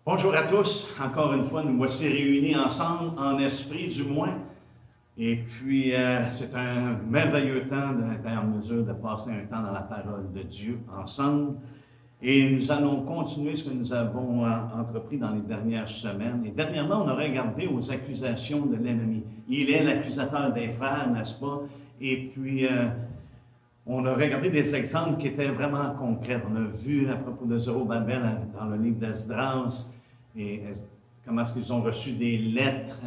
Bonjour à tous. Encore une fois, nous voici réunis ensemble, en esprit du moins. Et puis, c'est un merveilleux temps d'être en mesure de passer un temps dans la parole de Dieu ensemble. Et nous allons continuer ce que nous avons entrepris dans les dernières semaines. Et dernièrement, on a regardé aux accusations de l'ennemi. Il est l'accusateur des frères, n'est-ce pas? Et puis, on a regardé des exemples qui étaient vraiment concrets. On a vu à propos de Zorobabel dans le livre d'Esdras et comment est-ce qu'ils ont reçu des lettres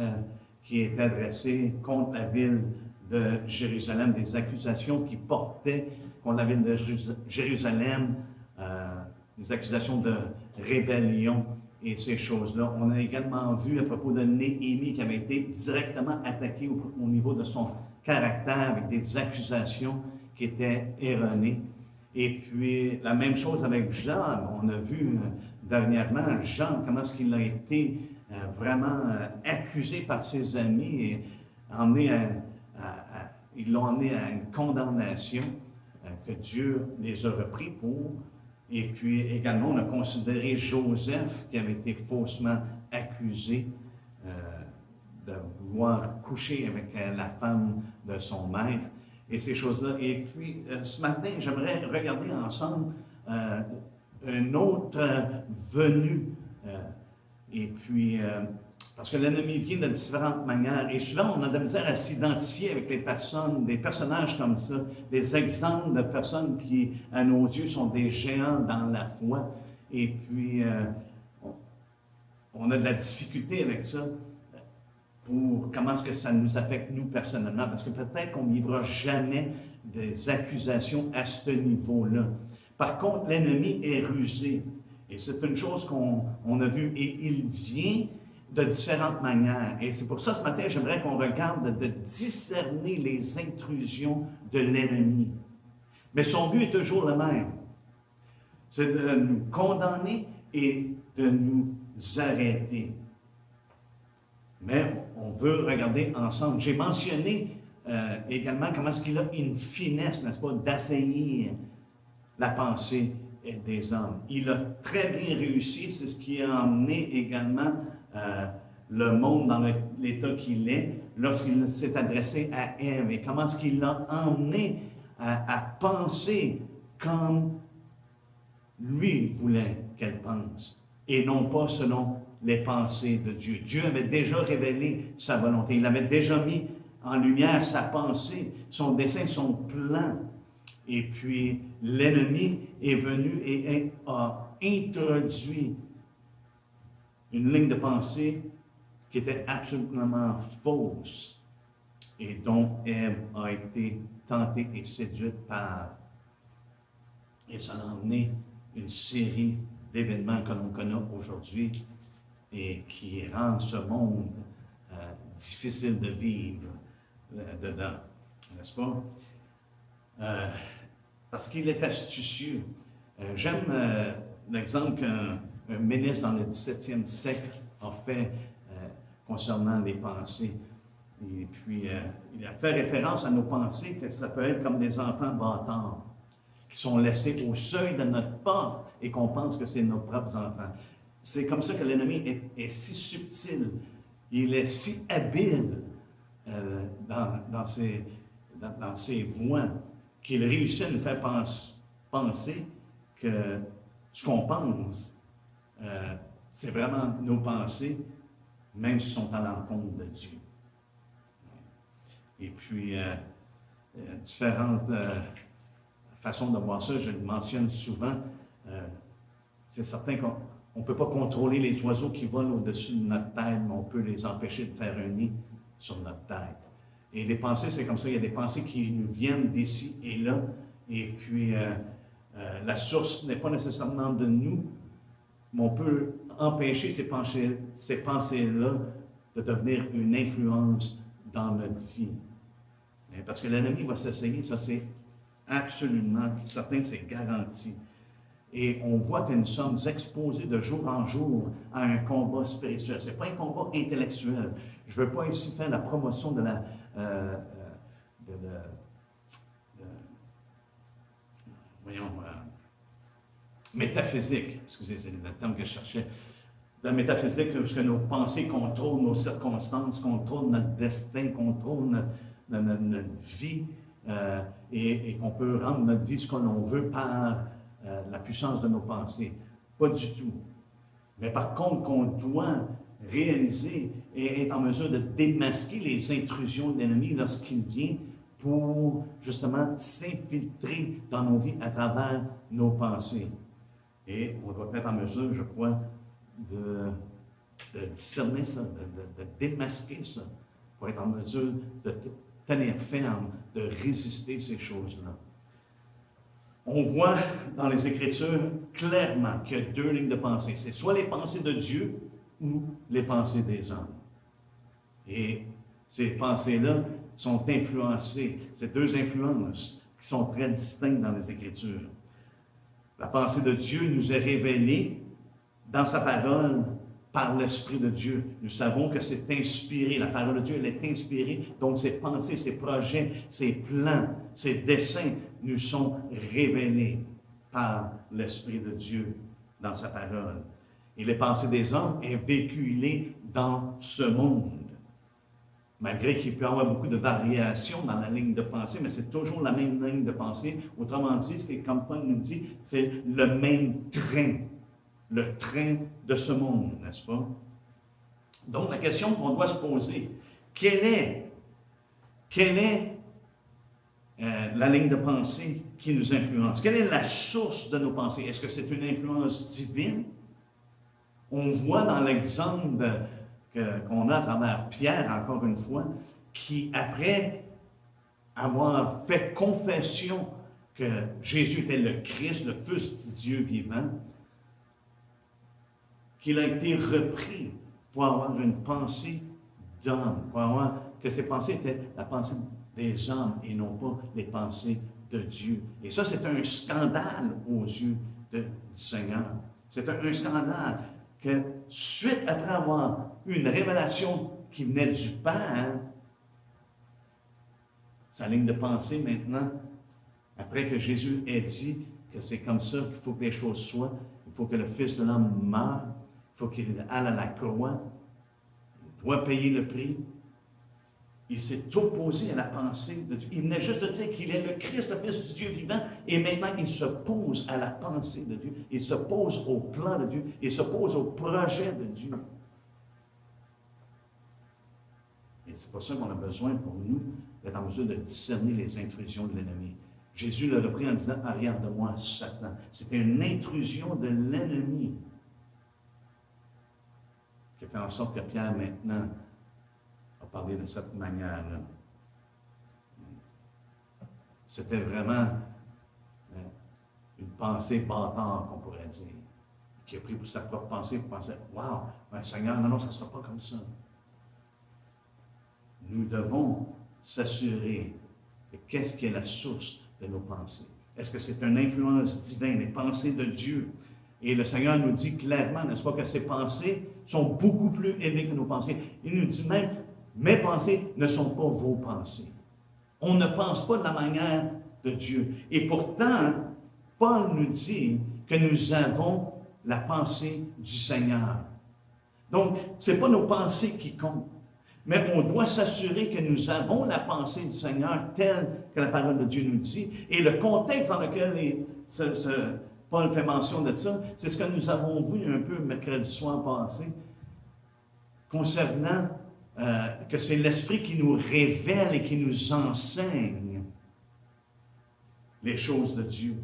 qui étaient adressées contre la ville de Jérusalem, des accusations qui portaient contre la ville de Jérusalem, des accusations de rébellion et ces choses-là. On a également vu à propos de Néhémie qui avait été directement attaqué au niveau de son caractère avec des accusations qui étaient erronées. Et puis, la même chose avec Jean. On a vu dernièrement Jean, comment est-ce qu'il a été vraiment accusé par ses amis et emmené ils l'ont emmené à une condamnation que Dieu les a repris pour. Et puis également, on a considéré Joseph qui avait été faussement accusé de vouloir coucher avec la femme de son maître et ces choses-là. Et puis, ce matin, j'aimerais regarder ensemble une autre venue. Et puis, parce que l'ennemi vient de différentes manières. Et souvent, on a de la misère à s'identifier avec les personnes, des personnages comme ça, des exemples de personnes qui, à nos yeux, sont des géants dans la foi. Et puis, on a de la difficulté avec ça pour comment est-ce que ça nous affecte, nous, personnellement, parce que peut-être qu'on ne vivra jamais des accusations à ce niveau-là. Par contre, l'ennemi est rusé. Et c'est une chose qu'on a vue. Et il vient de différentes manières. Et c'est pour ça, ce matin, j'aimerais qu'on regarde de discerner les intrusions de l'ennemi. Mais son but est toujours le même. C'est de nous condamner et de nous arrêter. Mais on veut regarder ensemble. J'ai mentionné également comment est-ce qu'il a une finesse, n'est-ce pas, d'assaillir la pensée des hommes. Il a très bien réussi, c'est ce qui a emmené également le monde dans l'état qu'il est lorsqu'il s'est adressé à Ève. Et comment est-ce qu'il l'a emmené à penser comme lui voulait qu'elle pense, et non pas selon les pensées de Dieu. Dieu avait déjà révélé sa volonté. Il avait déjà mis en lumière sa pensée, son dessein, son plan. Et puis, l'ennemi est venu et a introduit une ligne de pensée qui était absolument fausse et dont Ève a été tentée et séduite par. Et ça a amené une série d'événements que l'on connaît aujourd'hui et qui rend ce monde difficile de vivre dedans, n'est-ce pas? Parce qu'il est astucieux. J'aime l'exemple qu'un ministre dans le 17e siècle a fait concernant les pensées. Et puis, il a fait référence à nos pensées que ça peut être comme des enfants bâtards qui sont laissés au seuil de notre porte et qu'on pense que c'est nos propres enfants. C'est comme ça que l'ennemi est si subtil, il est si habile dans ses voies qu'il réussit à nous faire penser que ce qu'on pense, c'est vraiment nos pensées, même si sont à l'encontre de Dieu. Et puis, différentes façons de voir ça, je le mentionne souvent, c'est certain qu'on ne peut pas contrôler les oiseaux qui volent au-dessus de notre tête, mais on peut les empêcher de faire un nid sur notre tête. Et les pensées, c'est comme ça, il y a des pensées qui nous viennent d'ici et là, et puis la source n'est pas nécessairement de nous, mais on peut empêcher ces pensées-là de devenir une influence dans notre vie. Parce que l'ennemi va s'essayer, ça c'est absolument certain, c'est garanti. Et on voit que nous sommes exposés de jour en jour à un combat spirituel. Ce n'est pas un combat intellectuel. Je ne veux pas ici faire la promotion de la voyons, métaphysique. Excusez, c'est le terme que je cherchais. la métaphysique, parce que nos pensées contrôlent nos circonstances, contrôlent notre destin, contrôlent notre vie, et qu'on peut rendre notre vie ce que l'on veut par la puissance de nos pensées. Pas du tout. Mais par contre, qu'on doit réaliser et être en mesure de démasquer les intrusions de l'ennemi lorsqu'il vient pour justement s'infiltrer dans nos vies à travers nos pensées. Et on doit être en mesure, je crois, de discerner ça, de démasquer ça, pour être en mesure de tenir ferme, de résister ces choses-là. On voit dans les Écritures clairement qu'il y a deux lignes de pensée. C'est soit les pensées de Dieu ou les pensées des hommes. Et ces pensées-là sont influencées, ces deux influences qui sont très distinctes dans les Écritures. La pensée de Dieu nous est révélée dans sa parole par l'Esprit de Dieu. Nous savons que c'est inspiré. La parole de Dieu, elle est inspirée. Donc, ses pensées, ses projets, ses plans, ses desseins nous sont révélés par l'Esprit de Dieu dans sa parole. Et les pensées des hommes est véhiculée dans ce monde. Malgré qu'il peut y avoir beaucoup de variations dans la ligne de pensée, mais c'est toujours la même ligne de pensée. Autrement dit, ce que comme Paul nous dit, c'est le même train. Le train de ce monde, n'est-ce pas? Donc, la question qu'on doit se poser, quelle est la ligne de pensée qui nous influence? Quelle est la source de nos pensées? Est-ce que c'est une influence divine? On voit dans l'exemple qu'on a à travers Pierre, encore une fois, qui, après avoir fait confession que Jésus était le Christ, le Fils du Dieu vivant, qu'il a été repris pour avoir une pensée d'homme, pour avoir que ses pensées étaient la pensée des hommes et non pas les pensées de Dieu. Et ça, c'est un scandale aux yeux du Seigneur. C'est un scandale que, suite après avoir eu une révélation qui venait du Père, sa ligne de pensée maintenant, après que Jésus ait dit que c'est comme ça qu'il faut que les choses soient, il faut que le Fils de l'homme meure, il faut qu'il aille à la croix, il doit payer le prix. Il s'est opposé à la pensée de Dieu. Il venait juste de dire qu'il est le Christ, le Fils du Dieu vivant, et maintenant il s'oppose à la pensée de Dieu, il s'oppose au plan de Dieu, il s'oppose au projet de Dieu. Et c'est pour ça qu'on a besoin, pour nous, d'être en mesure de discerner les intrusions de l'ennemi. Jésus l'a repris en disant « Arrière de moi, Satan ». C'était une intrusion de l'ennemi qui a fait en sorte que Pierre, maintenant, a parlé de cette manière-là. C'était vraiment une pensée bâtarde, qu'on pourrait dire, qui a pris pour sa propre pensée pour penser « Wow, ben, Seigneur, non, ça ne sera pas comme ça ». Nous devons s'assurer de qu'est-ce qui est la source de nos pensées. Est-ce que c'est une influence divine, les pensées de Dieu? Et le Seigneur nous dit clairement, n'est-ce pas, que ses pensées sont beaucoup plus élevées que nos pensées. Il nous dit même, mes pensées ne sont pas vos pensées. On ne pense pas de la manière de Dieu. Et pourtant, Paul nous dit que nous avons la pensée du Seigneur. Donc, ce n'est pas nos pensées qui comptent. Mais on doit s'assurer que nous avons la pensée du Seigneur telle que la parole de Dieu nous dit. Et le contexte dans lequel Paul fait mention de ça, c'est ce que nous avons vu un peu mercredi soir passé, concernant que c'est l'Esprit qui nous révèle et qui nous enseigne les choses de Dieu.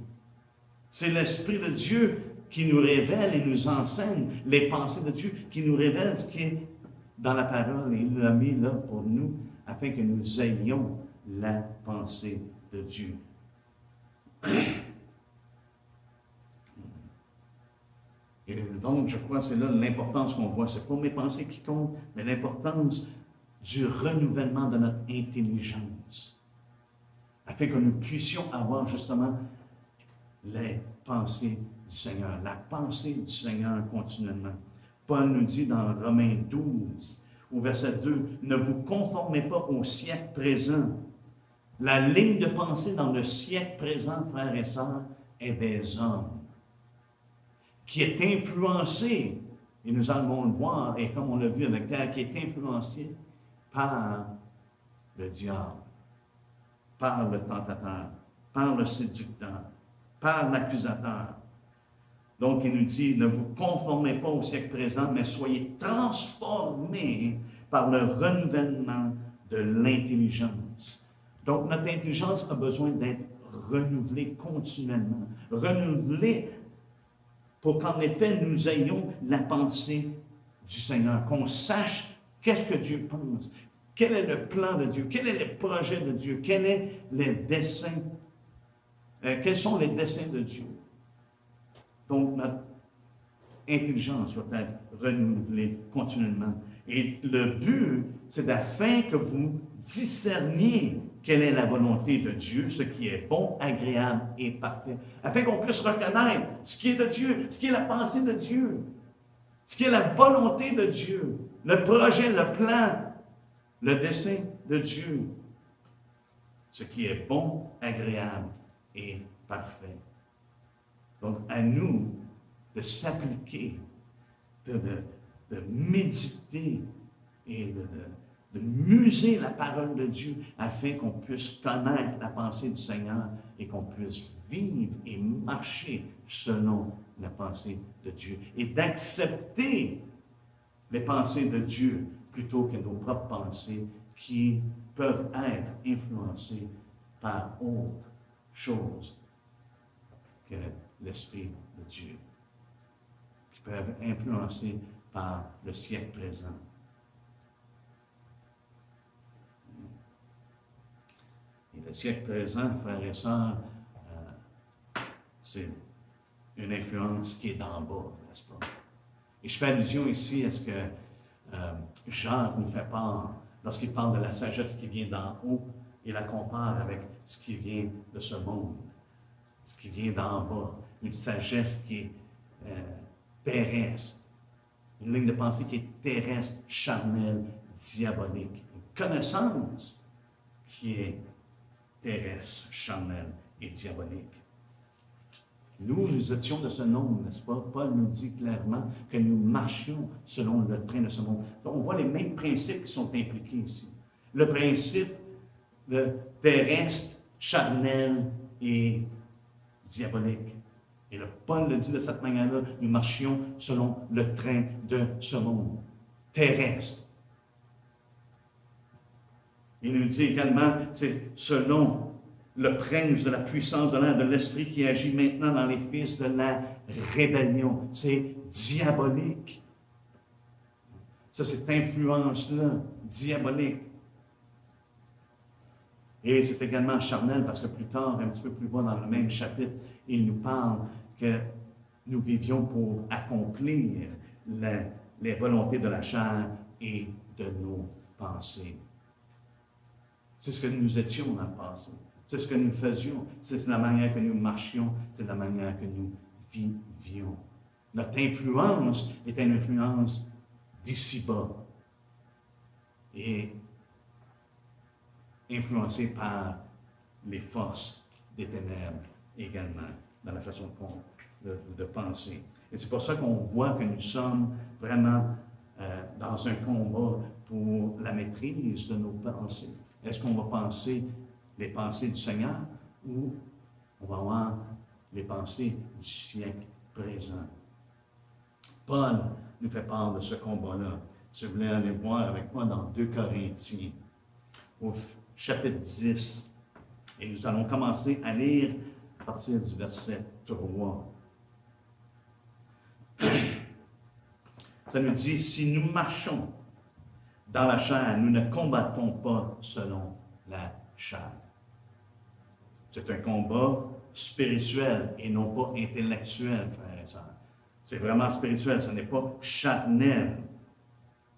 C'est l'Esprit de Dieu qui nous révèle et nous enseigne les pensées de Dieu, qui nous révèle ce qui est dans la parole, et il l'a mis là pour nous, afin que nous ayons la pensée de Dieu. Et donc, je crois que c'est là l'importance qu'on voit. Ce n'est pas mes pensées qui comptent, mais l'importance du renouvellement de notre intelligence, afin que nous puissions avoir justement les pensées du Seigneur, la pensée du Seigneur continuellement. Paul nous dit dans Romains 12, au verset 2, « Ne vous conformez pas au siècle présent. » La ligne de pensée dans le siècle présent, frères et sœurs, est des hommes, qui est influencée Et nous allons le voir, et comme on l'a vu avec Pierre, qui est influencé par le diable, par le tentateur, par le séducteur, par l'accusateur. Donc, il nous dit, ne vous conformez pas au siècle présent, mais soyez transformés par le renouvellement de l'intelligence. Donc, notre intelligence a besoin d'être renouvelée continuellement. Renouvelée pour qu'en effet, nous ayons la pensée du Seigneur, qu'on sache qu'est-ce que Dieu pense, quel est le plan de Dieu, quel est le projet de Dieu, quels sont les desseins de Dieu. Donc, notre intelligence doit être renouvelée continuellement. Et le but, c'est afin que vous discerniez quelle est la volonté de Dieu, ce qui est bon, agréable et parfait. Afin qu'on puisse reconnaître ce qui est de Dieu, ce qui est la pensée de Dieu, ce qui est la volonté de Dieu, le projet, le plan, le dessein de Dieu. Ce qui est bon, agréable et parfait. Donc, à nous de s'appliquer, de méditer et de muser la parole de Dieu afin qu'on puisse connaître la pensée du Seigneur et qu'on puisse vivre et marcher selon la pensée de Dieu et d'accepter les pensées de Dieu plutôt que nos propres pensées qui peuvent être influencées par autre chose que l'Esprit de Dieu, qui peuvent être influencées par le siècle présent. Et le siècle présent, frères et sœurs, c'est une influence qui est d'en bas, n'est-ce pas? Et je fais allusion ici à ce que Jean nous fait part lorsqu'il parle de la sagesse qui vient d'en haut et la compare avec ce qui vient de ce monde, ce qui vient d'en bas, une sagesse qui est terrestre, une ligne de pensée qui est terrestre, charnelle, diabolique, une connaissance qui est terrestre, charnelle et diabolique. Nous étions de ce nombre, n'est-ce pas? Paul nous dit clairement que nous marchions selon le train de ce monde. Donc, on voit les mêmes principes qui sont impliqués ici. Le principe de terrestre, charnel et diabolique. Et Paul le dit de cette manière-là, nous marchions selon le train de ce monde, terrestre. Il nous dit également, c'est selon le prince de la puissance de l'air, de l'esprit qui agit maintenant dans les fils de la rébellion. C'est diabolique. Ça, cette influence-là, diabolique. Et c'est également charnel, parce que plus tard, un petit peu plus bas dans le même chapitre, il nous parle que nous vivions pour accomplir les volontés de la chair et de nos pensées. C'est ce que nous étions dans le passé. C'est ce que nous faisions. C'est la manière que nous marchions. C'est la manière que nous vivions. Notre influence est une influence d'ici-bas et influencée par les forces des ténèbres également, dans la façon de penser. Et c'est pour ça qu'on voit que nous sommes vraiment dans un combat pour la maîtrise de nos pensées. Est-ce qu'on va penser les pensées du Seigneur ou on va avoir les pensées du siècle présent? Paul nous fait part de ce combat-là. Si vous voulez aller voir avec moi dans 2 Corinthiens, au chapitre 10, et nous allons commencer à lire à partir du verset 3. Ça nous dit, si nous marchons dans la chair, nous ne combattons pas selon la chair. C'est un combat spirituel et non pas intellectuel, frères et sœurs. C'est vraiment spirituel, ce n'est pas charnel.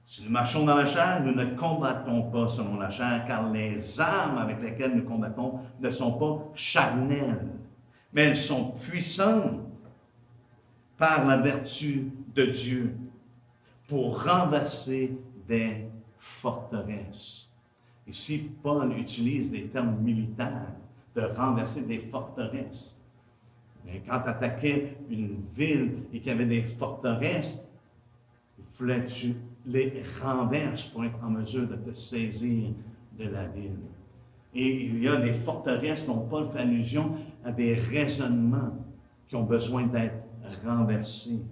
Si nous marchons dans la chair, nous ne combattons pas selon la chair, car les armes avec lesquelles nous combattons ne sont pas charnelles, mais elles sont puissantes par la vertu de Dieu pour renverser des forteresses. Ici, Paul utilise des termes militaires, de renverser des forteresses. Mais quand tu attaquais une ville et qu'il y avait des forteresses, Il fallait que tu les renverses pour être en mesure de te saisir de la ville. Et il y a des forteresses dont Paul fait allusion à des raisonnements qui ont besoin d'être renversés.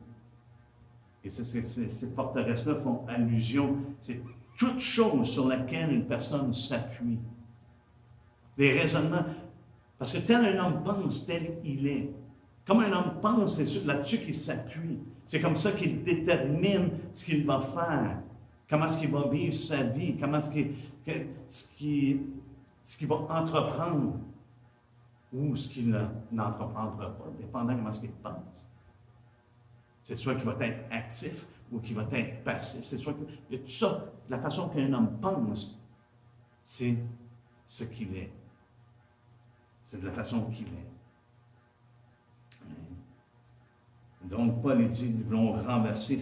Et ces forteresses-là font allusion, c'est toute chose sur laquelle une personne s'appuie. Les raisonnements, parce que tel un homme pense, tel il est. Comme un homme pense, c'est là-dessus qu'il s'appuie. C'est comme ça qu'il détermine ce qu'il va faire, comment est-ce qu'il va vivre sa vie, comment est-ce qu'il va entreprendre ou ce qu'il n'entreprendra pas, dépendant de comment est-ce qu'il pense. C'est soit qu'il va être actif ou qu'il va être passif. C'est soit que, il y a tout ça. La façon qu'un homme pense, c'est ce qu'il est. C'est de la façon qu'il est. Donc, Paul dit, nous voulons renverser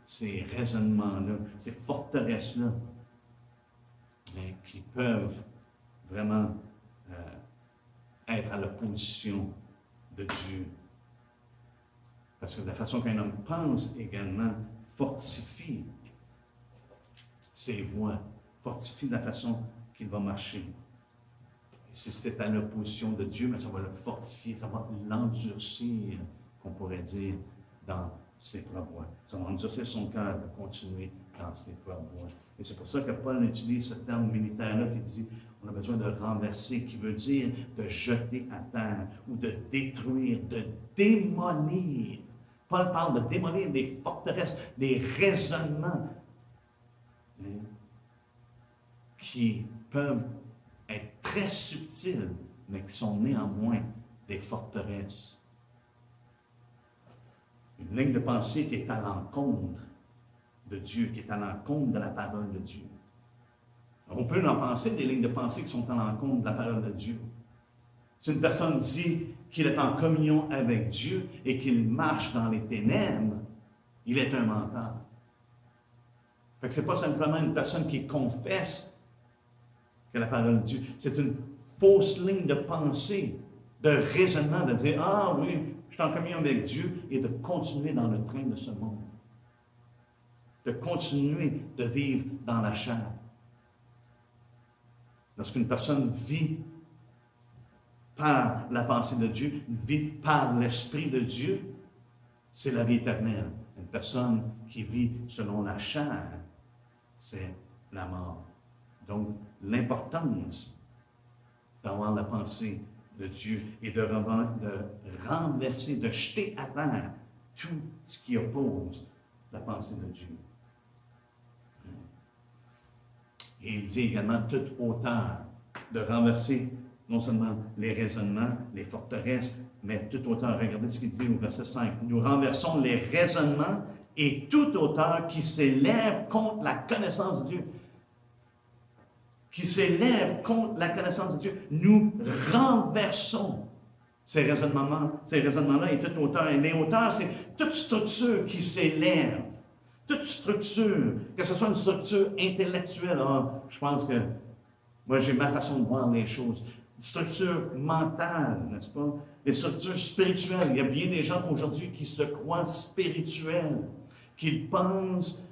ces raisonnements-là, ces forteresses-là, qui peuvent vraiment être à l'opposition de Dieu. Parce que la façon qu'un homme pense également fortifie ses voies, fortifie la façon qu'il va marcher. Et si c'est à l'opposition de Dieu, mais ça va le fortifier, ça va l'endurcir, qu'on pourrait dire, dans ses propres voies. Ça va endurcir son cœur de continuer dans ses propres voies. Et c'est pour ça que Paul utilise ce terme militaire-là qui dit on a besoin de renverser, qui veut dire de jeter à terre ou de détruire, de démolir. Paul parle de démolir des forteresses, des raisonnements qui peuvent être très subtils, mais qui sont néanmoins des forteresses. Une ligne de pensée qui est à l'encontre de Dieu, qui est à l'encontre de la parole de Dieu. On peut en penser des lignes de pensée qui sont à l'encontre de la parole de Dieu. Si une personne dit qu'il est en communion avec Dieu et qu'il marche dans les ténèbres, il est un menteur. Fait que ce n'est pas simplement une personne qui confesse que la parole de Dieu, c'est une fausse ligne de pensée, de raisonnement, de dire « Ah oui, je suis en communion avec Dieu » et de continuer dans le train de ce monde. De continuer de vivre dans la chair. Lorsqu'une personne vit par la pensée de Dieu, vit par l'Esprit de Dieu, c'est la vie éternelle. Une personne qui vit selon la chair, c'est la mort. Donc, l'importance d'avoir la pensée de Dieu et de renverser, de jeter à terre tout ce qui oppose la pensée de Dieu. Et il dit également toute hauteur, de renverser non seulement les raisonnements, les forteresses, mais toute hauteur. Regardez ce qu'il dit au verset 5. Nous renversons les raisonnements et toute hauteur qui s'élève contre la connaissance de Dieu. Qui s'élève contre la connaissance de Dieu. Nous renversons ces raisonnements-là et toute hauteur. Et les hauteurs, c'est toute structure qui s'élève. Toute structure, que ce soit une structure intellectuelle, je pense que moi j'ai ma façon de voir les choses, une structure mentale, n'est-ce pas? Des structures spirituelles. Il y a bien des gens aujourd'hui qui se croient spirituels, qui pensent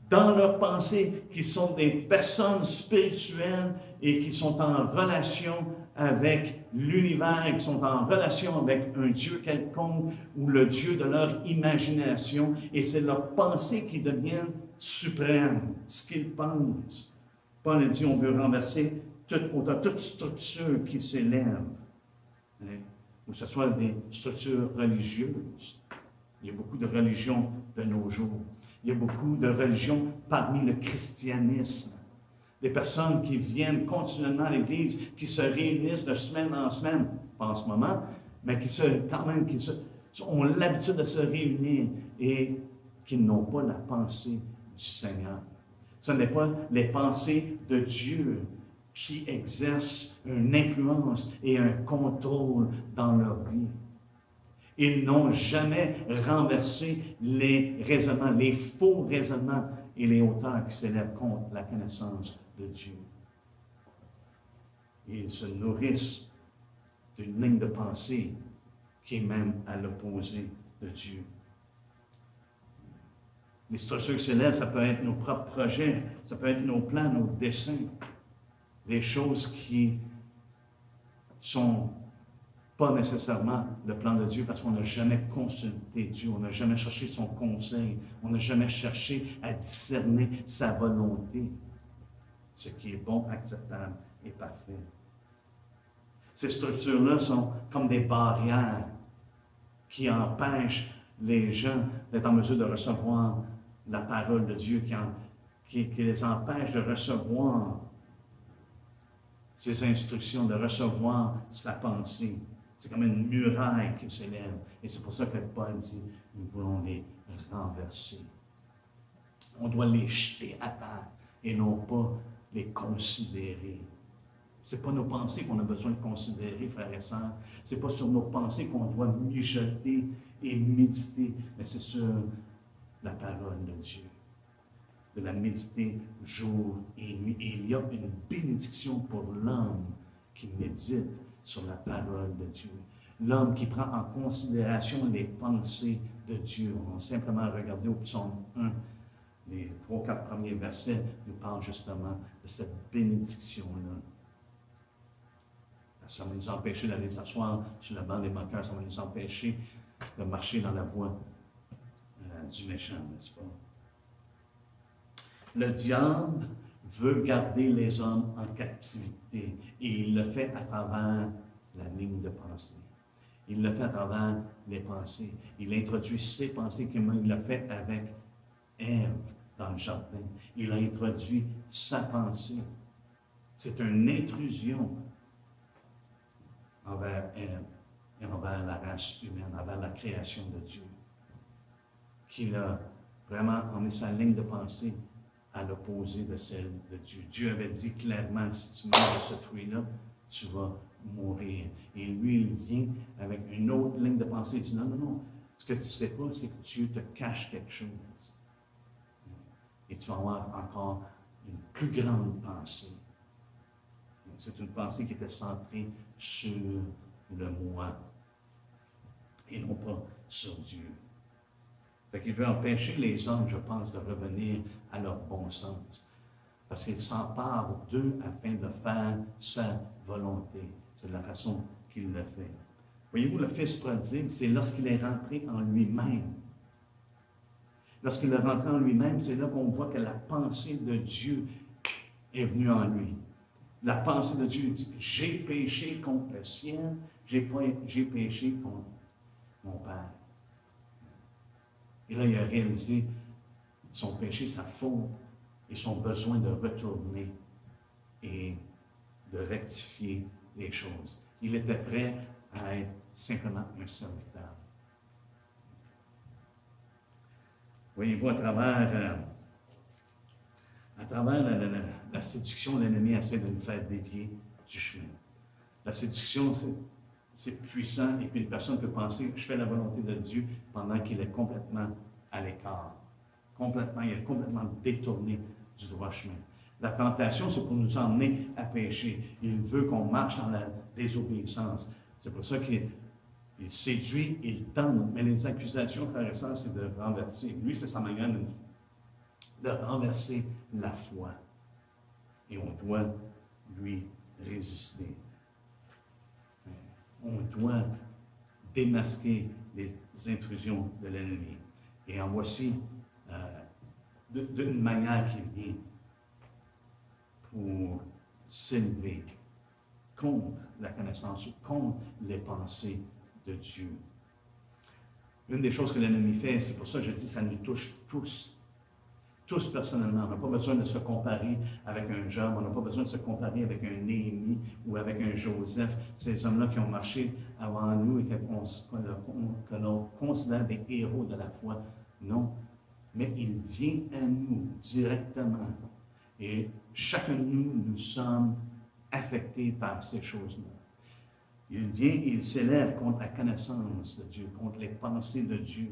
dans leur pensée qu'ils sont des personnes spirituelles et qui sont en relation avec l'univers, qui sont en relation avec un Dieu quelconque ou le Dieu de leur imagination, et c'est leur pensée qui devient suprême, ce qu'ils pensent. Paul dit on veut renverser toute structure qui s'élève, ou ce soit des structures religieuses. Il y a beaucoup de religions de nos jours. Il y a beaucoup de religions parmi le christianisme. Des personnes qui viennent continuellement à l'Église, qui se réunissent de semaine en semaine, pas en ce moment, mais qui ont l'habitude de se réunir et qui n'ont pas la pensée du Seigneur. Ce n'est pas les pensées de Dieu qui exercent une influence et un contrôle dans leur vie. Ils n'ont jamais renversé les raisonnements, les faux raisonnements et les hauteurs qui s'élèvent contre la connaissance de Dieu. Ils se nourrissent d'une ligne de pensée qui est même à l'opposé de Dieu. Les structures qui s'élèvent, ça peut être nos propres projets, ça peut être nos plans, nos dessins, des choses qui sont pas nécessairement le plan de Dieu parce qu'on n'a jamais consulté Dieu, on n'a jamais cherché son conseil, on n'a jamais cherché à discerner sa volonté, ce qui est bon, acceptable et parfait. Ces structures-là sont comme des barrières qui empêchent les gens d'être en mesure de recevoir la parole de Dieu, qui les empêchent de recevoir ses instructions, de recevoir sa pensée. C'est comme une muraille qui s'élève. Et c'est pour ça que Paul dit, nous voulons les renverser. On doit les jeter à terre et non pas les considérer. Ce n'est pas nos pensées qu'on a besoin de considérer, frères et sœurs. Ce n'est pas sur nos pensées qu'on doit mijoter et méditer, mais c'est sur la parole de Dieu. De la méditer jour et nuit. Et il y a une bénédiction pour l'homme qui médite sur la parole de Dieu. L'homme qui prend en considération les pensées de Dieu. On va simplement regarder au psaume 1, les 3-4 premiers versets nous parlent justement de cette bénédiction-là. Ça va nous empêcher d'aller s'asseoir sur la bande des moqueurs, ça va nous empêcher de marcher dans la voie du méchant, n'est-ce pas? Le diable veut garder les hommes en captivité et il le fait à travers la ligne de pensée. Il le fait à travers les pensées. Il introduit ses pensées comme il l'a fait avec Ève dans le jardin. Il a introduit sa pensée. C'est une intrusion envers Ève et envers la race humaine, envers la création de Dieu, qu'il a vraiment emmené sa ligne de pensée à l'opposé de celle de Dieu. Dieu avait dit clairement, si tu manges de ce fruit-là, tu vas mourir. Et lui, il vient avec une autre ligne de pensée. Il dit, non, non, non, ce que tu ne sais pas, c'est que Dieu te cache quelque chose. Et tu vas avoir encore une plus grande pensée. C'est une pensée qui était centrée sur le moi et non pas sur Dieu. Fait qu'il veut empêcher les hommes, je pense, de revenir à leur bon sens. Parce qu'il s'empare d'eux afin de faire sa volonté. C'est de la façon qu'il le fait. Voyez-vous, le Fils prodigue, c'est lorsqu'il est rentré en lui-même. Lorsqu'il est rentré en lui-même, c'est là qu'on voit que la pensée de Dieu est venue en lui. La pensée de Dieu dit, j'ai péché contre le ciel, j'ai péché contre mon Père. Et là, il a réalisé son péché, sa faute et son besoin de retourner et de rectifier les choses. Il était prêt à être simplement un serviteur. Voyez-vous, à travers la séduction, l'ennemi essaie de nous faire dévier du chemin. La séduction, c'est puissant, et puis une personne peut penser que je fais la volonté de Dieu pendant qu'il est complètement à l'écart. Il est complètement détourné du droit chemin. La tentation, c'est pour nous emmener à pécher. Il veut qu'on marche dans la désobéissance. C'est pour ça qu'il séduit, il tente, mais les accusations, frères et sœurs, c'est de renverser. Lui, c'est sa manière de renverser la foi. Et on doit lui résister. On doit démasquer les intrusions de l'ennemi. Et en voici d'une manière qui vient pour s'élever contre la connaissance ou contre les pensées de Dieu. Une des choses que l'ennemi fait, c'est pour ça que je dis, ça nous touche tous. Tous personnellement. On n'a pas besoin de se comparer avec un Job, on n'a pas besoin de se comparer avec un Néhémie ou avec un Joseph, ces hommes-là qui ont marché avant nous et que l'on considère des héros de la foi. Non, mais il vient à nous directement. Et chacun de nous, nous sommes affectés par ces choses-là. Il vient et il s'élève contre la connaissance de Dieu, contre les pensées de Dieu.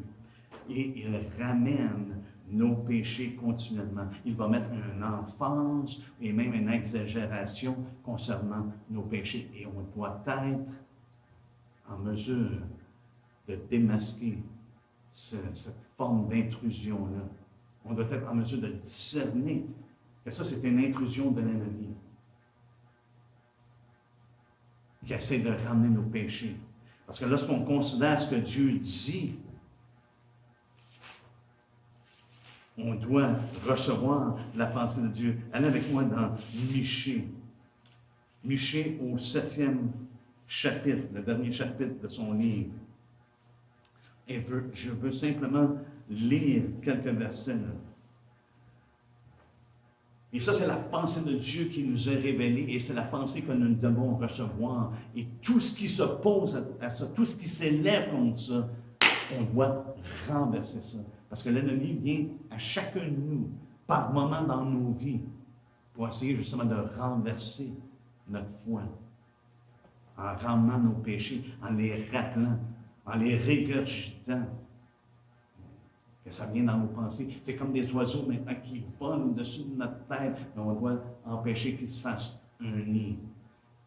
Et il ramène nos péchés continuellement. Il va mettre une emphase et même une exagération concernant nos péchés. Et on doit être en mesure de démasquer cette forme d'intrusion-là On doit être en mesure de discerner que ça, c'est une intrusion de l'ennemi qui essaie de ramener nos péchés. Parce que lorsqu'on considère ce que Dieu dit, on doit recevoir la pensée de Dieu. Allez avec moi dans Michée. Michée au 7e chapitre, le dernier chapitre de son livre. Et je veux simplement lire quelques versets là. Et ça, c'est la pensée de Dieu qui nous est révélée et c'est la pensée que nous devons recevoir. Et tout ce qui s'oppose à ça, tout ce qui s'élève contre ça, on doit renverser ça. Parce que l'ennemi vient à chacun de nous, par moment dans nos vies, pour essayer justement de renverser notre foi, en ramenant nos péchés, en les rappelant, en les régurgitant. Que ça vient dans nos pensées. C'est comme des oiseaux maintenant qui volent au-dessus de notre tête, mais on doit empêcher qu'ils se fassent un nid.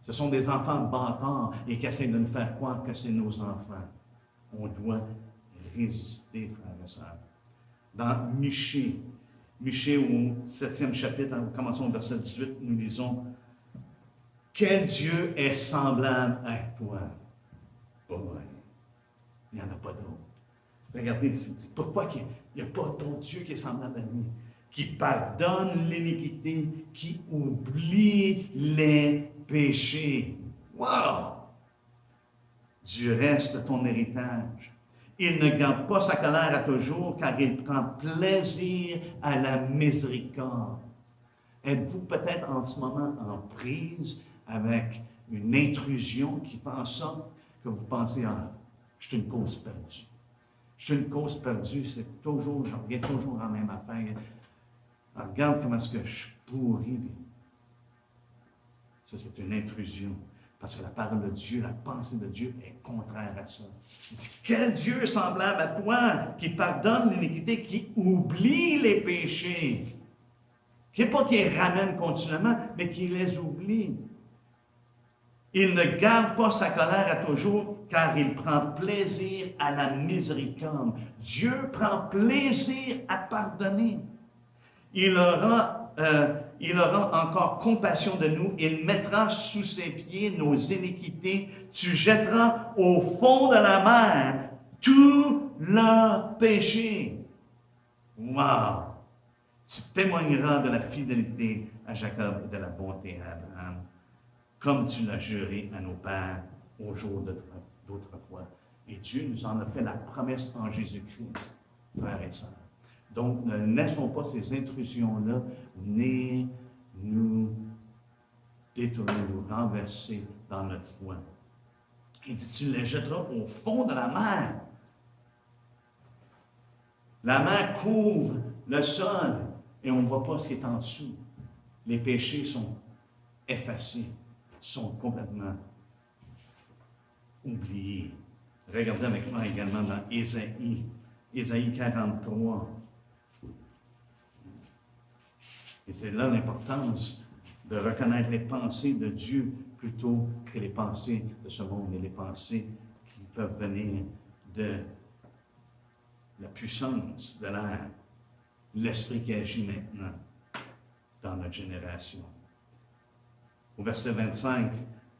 Ce sont des enfants bâtards et qui essaient de nous faire croire que c'est nos enfants. On doit résister, frères et sœurs. Dans Michée au 7e chapitre, en commençant au verset 18, nous lisons « Quel Dieu est semblable à toi? » Bon, il n'y en a pas d'autre. Regardez, pourquoi il n'y a pas d'autre Dieu qui est semblable à lui, qui pardonne l'iniquité, qui oublie les péchés. Wow! Du reste de ton héritage. Il ne garde pas sa colère à toujours, car il prend plaisir à la miséricorde. Êtes-vous peut-être en ce moment en prise avec une intrusion qui fait en sorte que vous pensez, ah, je suis une cause perdue. Je suis une cause perdue, c'est toujours, je reviens toujours en même affaire. Alors, regarde comment est-ce que je suis pourri. Ça, c'est une intrusion. Parce que la parole de Dieu, la pensée de Dieu est contraire à ça. Il dit, quel Dieu est semblable à toi, qui pardonne l'iniquité, qui oublie les péchés. Qui n'est pas qu'il les ramène continuellement, mais qui les oublie. Il ne garde pas sa colère à toujours, car il prend plaisir à la miséricorde. Dieu prend plaisir à pardonner. Il aura encore compassion de nous. Il mettra sous ses pieds nos iniquités. Tu jetteras au fond de la mer tous leurs péchés. Wow! Tu témoigneras de la fidélité à Jacob et de la bonté à Abraham, comme tu l'as juré à nos pères au jour d'autrefois. Et Dieu nous en a fait la promesse en Jésus-Christ, frères et sœurs. Donc, ne laissons pas ces intrusions-là venir nous détourner, nous renverser dans notre foi. Il dit, tu les jetteras au fond de la mer. La mer couvre le sol et on ne voit pas ce qui est en dessous. Les péchés sont effacés, sont complètement oubliés. Regardez avec moi également dans Ésaïe 43. Et c'est là l'importance de reconnaître les pensées de Dieu plutôt que les pensées de ce monde et les pensées qui peuvent venir de la puissance de l'air, l'esprit qui agit maintenant dans notre génération. Au verset 25,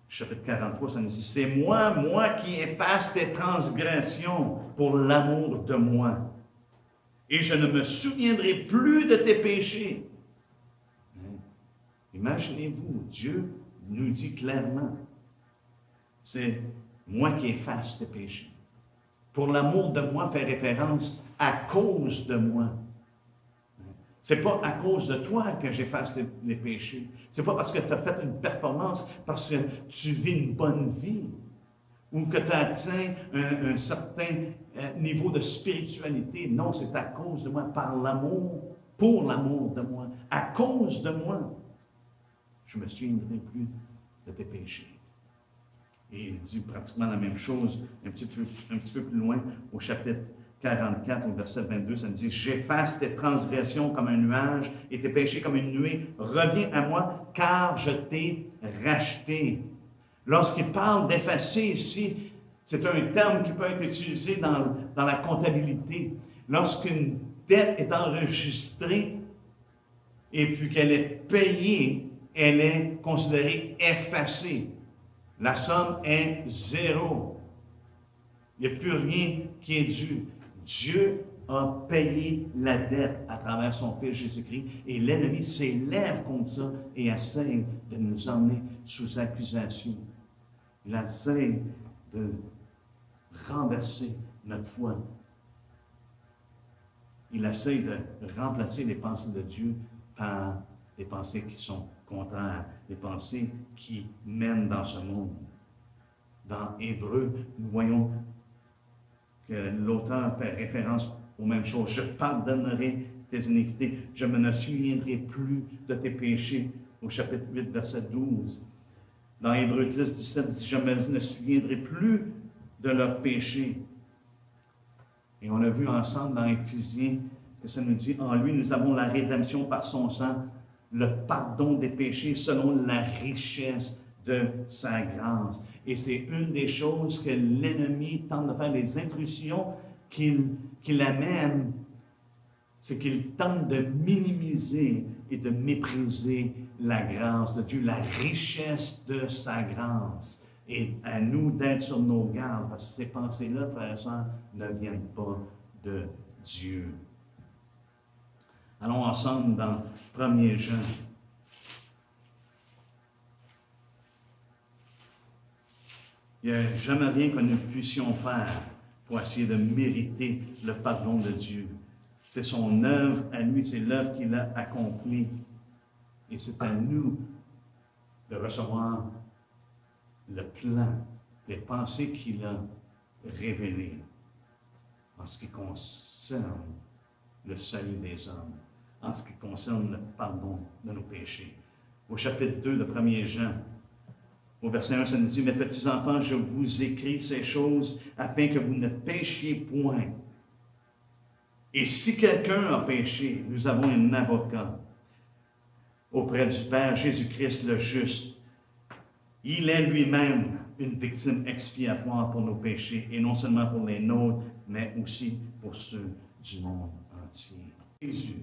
chapitre 43, ça nous dit, c'est moi qui efface tes transgressions pour l'amour de moi. Et je ne me souviendrai plus de tes péchés. Imaginez-vous, Dieu nous dit clairement, c'est moi qui efface tes péchés. Pour l'amour de moi fait référence à cause de moi. C'est pas à cause de toi que j'efface les péchés. C'est pas parce que tu as fait une performance, parce que tu vis une bonne vie, ou que tu as atteint un certain niveau de spiritualité. Non, c'est à cause de moi, par l'amour, pour l'amour de moi, à cause de moi. Je ne me souviendrai plus de tes péchés. Et il dit pratiquement la même chose un petit peu plus loin, au chapitre 44, au verset 22, ça me dit « J'efface tes transgressions comme un nuage et tes péchés comme une nuée. Reviens à moi, car je t'ai racheté. » Lorsqu'il parle d'effacer ici, c'est un terme qui peut être utilisé dans la comptabilité. Lorsqu'une dette est enregistrée et puis qu'elle est payée, elle est considérée effacée. La somme est zéro. Il n'y a plus rien qui est dû. Dieu a payé la dette à travers son Fils Jésus-Christ et l'ennemi s'élève contre ça et essaie de nous emmener sous accusation. Il essaie de renverser notre foi. Il essaie de remplacer les pensées de Dieu par des pensées qui sont contraires, des pensées qui mènent dans ce monde. Dans Hébreu, nous voyons que l'auteur fait référence aux mêmes choses. Je pardonnerai tes iniquités, je ne me souviendrai plus de tes péchés, au chapitre 8, verset 12. Dans Hébreu 10, 17, dit, je ne me souviendrai plus de leurs péchés. Et on a vu ensemble dans Éphésiens que ça nous dit, en lui nous avons la rédemption par son sang, le pardon des péchés selon la richesse de sa grâce. Et c'est une des choses que l'ennemi tente de faire, les intrusions qu'il amène, c'est qu'il tente de minimiser et de mépriser la grâce de Dieu, la richesse de sa grâce. Et à nous d'être sur nos gardes, parce que ces pensées-là, frères et sœurs, ne viennent pas de Dieu. Allons ensemble dans 1er Jean. Il n'y a jamais rien que nous puissions faire pour essayer de mériter le pardon de Dieu. C'est son œuvre à lui, c'est l'œuvre qu'il a accomplie. Et c'est à nous de recevoir le plan, les pensées qu'il a révélées en ce qui concerne le salut des hommes, en ce qui concerne le pardon de nos péchés. Au chapitre 2 de 1er Jean, au verset 1, ça nous dit, « Mes petits enfants, je vous écris ces choses afin que vous ne péchiez point. Et si quelqu'un a péché, nous avons un avocat auprès du Père, Jésus-Christ le juste. Il est lui-même une victime expiatoire pour nos péchés, et non seulement pour les nôtres, mais aussi pour ceux du monde entier. » Jésus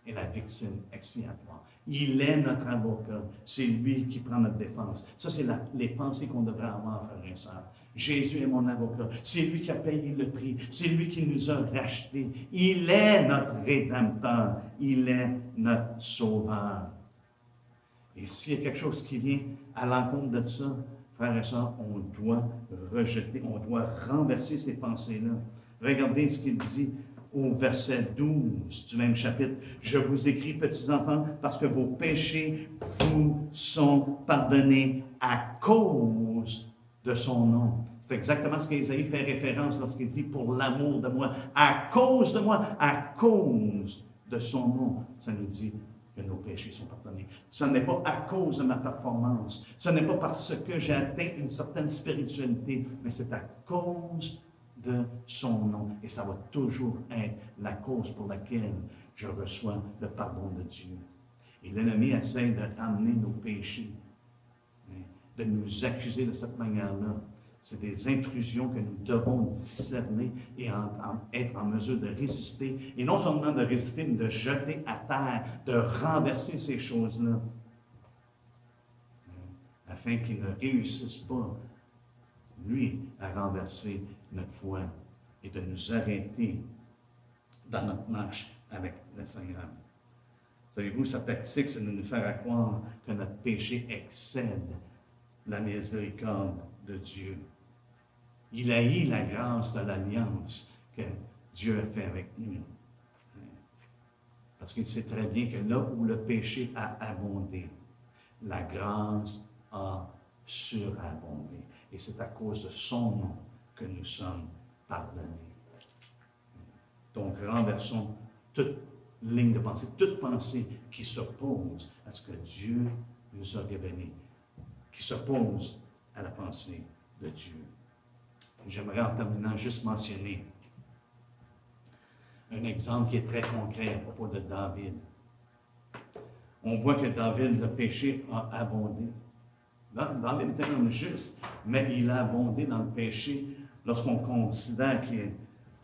est la victime expiatoire. Il est notre avocat. C'est lui qui prend notre défense. Ça, c'est les pensées qu'on devrait avoir, frères et sœurs. Jésus est mon avocat. C'est lui qui a payé le prix. C'est lui qui nous a rachetés. Il est notre Rédempteur. Il est notre Sauveur. Et s'il y a quelque chose qui vient à l'encontre de ça, frères et sœurs, on doit rejeter, on doit renverser ces pensées-là. Regardez ce qu'il dit au verset 12 du même chapitre. « Je vous écris, petits enfants, parce que vos péchés vous sont pardonnés à cause de son nom. » C'est exactement ce qu'Ésaïe fait référence lorsqu'il dit « pour l'amour de moi ». À cause de moi, à cause de son nom. Ça nous dit que nos péchés sont pardonnés. Ce n'est pas à cause de ma performance. Ce n'est pas parce que j'ai atteint une certaine spiritualité, mais c'est à cause de son nom. Et ça va toujours être la cause pour laquelle je reçois le pardon de Dieu. Et l'ennemi essaie de ramener nos péchés, de nous accuser de cette manière-là. C'est des intrusions que nous devons discerner et être en mesure de résister. Et non seulement de résister, mais de jeter à terre, de renverser ces choses-là, afin qu'ils ne réussissent pas, lui, à renverser notre foi et de nous arrêter dans notre marche avec le Seigneur. Savez-vous, sa tactique, c'est de nous faire croire que notre péché excède la miséricorde de Dieu. Il haït la grâce de l'alliance que Dieu a fait avec nous. Parce qu'il sait très bien que là où le péché a abondé, la grâce a surabondé. Et c'est à cause de son nom que nous sommes pardonnés. Donc, renversons toute ligne de pensée, toute pensée qui s'oppose à ce que Dieu nous a révélé, qui s'oppose à la pensée de Dieu. J'aimerais en terminant juste mentionner un exemple qui est très concret à propos de David. On voit que David, le péché a abondé. David était un homme juste, mais il a abondé dans le péché lorsqu'on considère que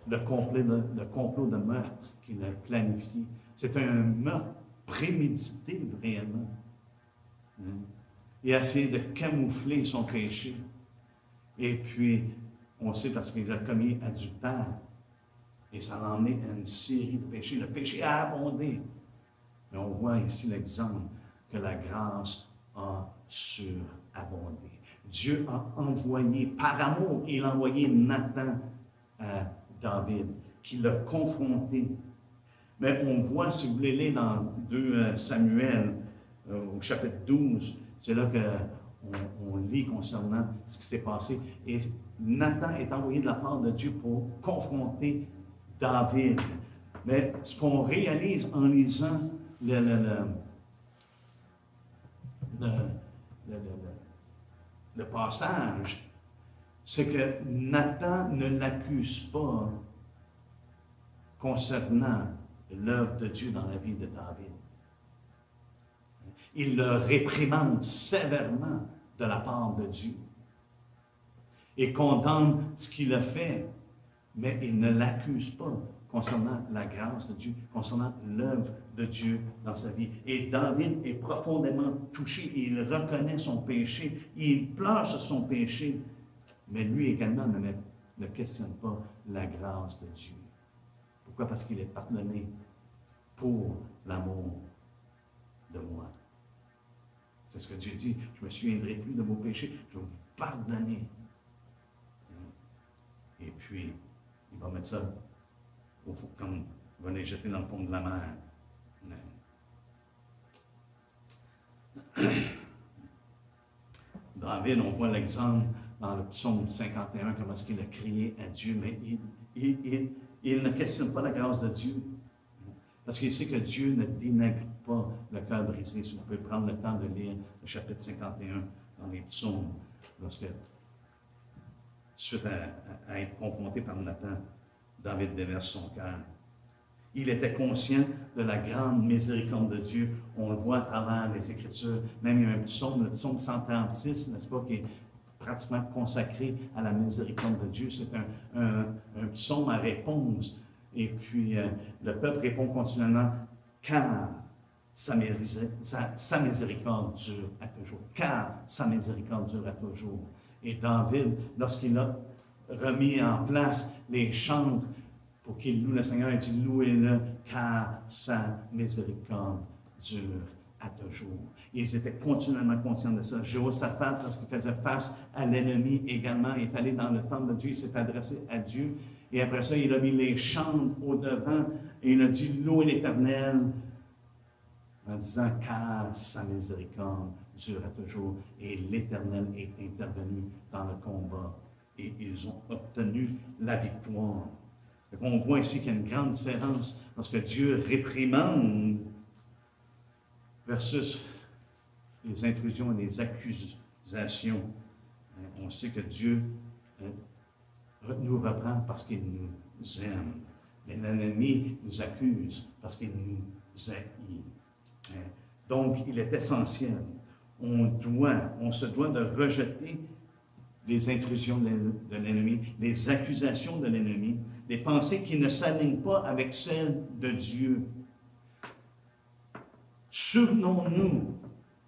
le complot de meurtre qu'il a planifié. C'est un meurtre prémédité, réellement. Hein? Il a essayé de camoufler son péché. Et puis, on sait parce qu'il a commis adultère. Et ça l'a emmené à une série de péchés. Le péché a abondé. Mais on voit ici l'exemple que la grâce a surabondé. Dieu a envoyé, par amour, il a envoyé Nathan à David, qui l'a confronté. Mais on voit, si vous voulez lire dans 2 Samuel, au chapitre 12, c'est là qu'on lit concernant ce qui s'est passé. Et Nathan est envoyé de la part de Dieu pour confronter David. Mais ce qu'on réalise en lisant le passage, c'est que Nathan ne l'accuse pas concernant l'œuvre de Dieu dans la vie de David. Il le réprimande sévèrement de la part de Dieu et condamne ce qu'il a fait, mais il ne l'accuse pas concernant la grâce de Dieu, concernant l'œuvre de Dieu dans sa vie. Et David est profondément touché, il reconnaît son péché, il pleure sur son péché, mais lui également ne questionne pas la grâce de Dieu. Pourquoi? Parce qu'il est pardonné pour l'amour de moi. C'est ce que Dieu dit, je ne me souviendrai plus de vos péchés, je vais vous pardonner. Et puis, il va mettre ça comme il va les jeter dans le fond de la mer. David, on voit l'exemple dans le psaume 51, comment est-ce qu'il a crié à Dieu, mais il ne questionne pas la grâce de Dieu. Parce qu'il sait que Dieu ne dénigre pas le cœur brisé. Si vous pouvez prendre le temps de lire le chapitre 51 dans les psaumes, lorsque, suite à être confronté par Nathan, David déverse son cœur. Il était conscient de la grande miséricorde de Dieu. On le voit à travers les Écritures. Même il y a un psaume, le psaume 136, n'est-ce pas, qui est pratiquement consacré à la miséricorde de Dieu. C'est un psaume à réponse. Et puis, le peuple répond continuellement, car sa miséricorde dure à toujours. Car sa miséricorde dure à toujours. Et David, lorsqu'il a remis en place les chantres pour qu'il loue le Seigneur, il dit, louez-le, car sa miséricorde dure à toujours. Ils étaient continuellement conscients de ça. Jéhoshaphat, lorsqu'il faisait face à l'ennemi également, est allé dans le temple de Dieu, il s'est adressé à Dieu. Et après ça, il a mis les chantres au devant et il a dit, louez l'Éternel, en disant, car sa miséricorde dure à toujours. Et l'Éternel est intervenu dans le combat et ils ont obtenu la victoire. On voit ici qu'il y a une grande différence lorsque Dieu réprimande versus les intrusions et les accusations. On sait que Dieu nous reprend parce qu'il nous aime. Mais l'ennemi nous accuse parce qu'il nous haït. Donc, il est essentiel. On se doit de rejeter les intrusions de l'ennemi, les accusations de l'ennemi, les pensées qui ne s'alignent pas avec celles de Dieu. Souvenons-nous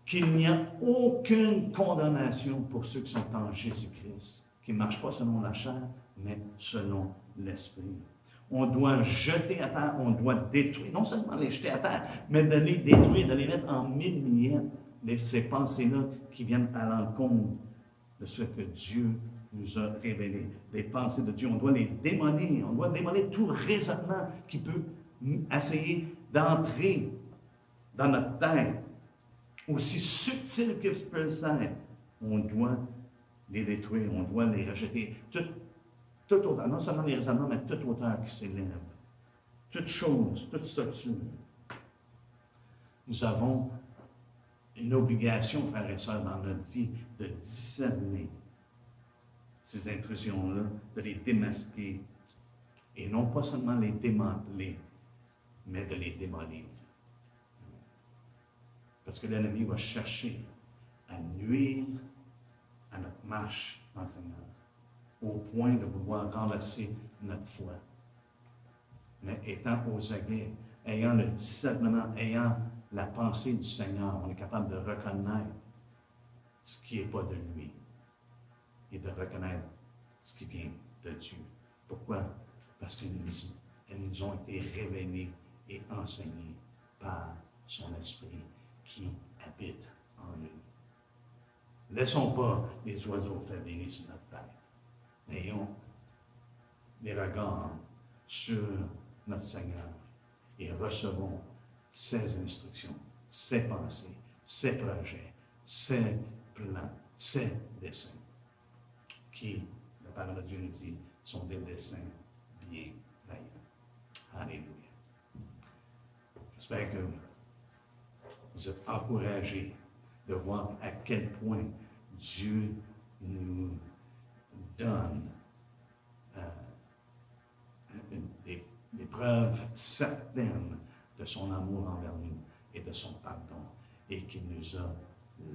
qu'il n'y a aucune condamnation pour ceux qui sont en Jésus-Christ, qui ne marchent pas selon la chair, mais selon l'Esprit. On doit jeter à terre, on doit détruire, non seulement les jeter à terre, mais de les détruire, de les mettre en mille miettes, ces pensées-là qui viennent à l'encontre de ce que Dieu nous a révélé, des pensées de Dieu. On doit les démolir, on doit démolir tout raisonnement qui peut essayer d'entrer dans notre tête, aussi subtil qu'il peut le être. On doit les détruire, on doit les rejeter. Toute auteur, non seulement les raisonnements, mais toute auteur qui s'élève, toute chose, toute structure. Nous avons une obligation, frères et sœurs, dans notre vie, de discerner ces intrusions-là, de les démasquer, et non pas seulement les démanteler, mais de les démolir. Parce que l'ennemi va chercher à nuire à notre marche dans le Seigneur, au point de vouloir renverser notre foi. mais étant aux aguets, ayant le discernement, ayant la pensée du Seigneur, on est capable de reconnaître ce qui n'est pas de lui et de reconnaître ce qui vient de Dieu. Pourquoi? Parce qu'elles nous ont été révélées et enseignées par son Esprit qui habite en nous. Laissons pas les oiseaux faire des nids sur notre tête. Ayons les regards sur notre Seigneur et recevons ses instructions, ses pensées, ses projets, ses plans, ses desseins, qui, la parole de Dieu nous dit, sont des desseins bienveillants. Alléluia. J'espère que vous êtes encouragés de voir à quel point Dieu nous donne des preuves certaines de son amour envers nous et de son pardon, et qu'il nous a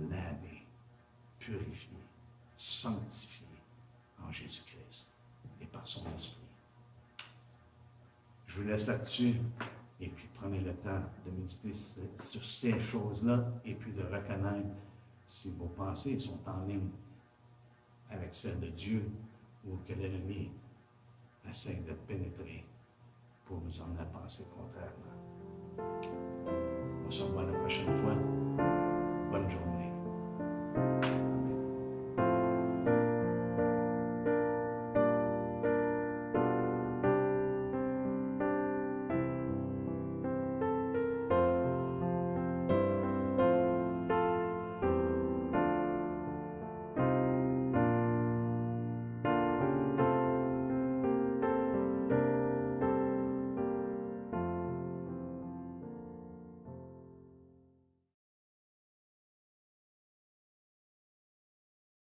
lavés, purifiés, sanctifiés en Jésus-Christ et par son Esprit. Je vous laisse là-dessus, et puis prenez le temps de méditer sur ces choses-là, et puis de reconnaître si vos pensées sont en ligne avec celles de Dieu, ou que l'ennemi essaie de pénétrer pour nous emmener à penser contrairement. On se revoit la prochaine fois.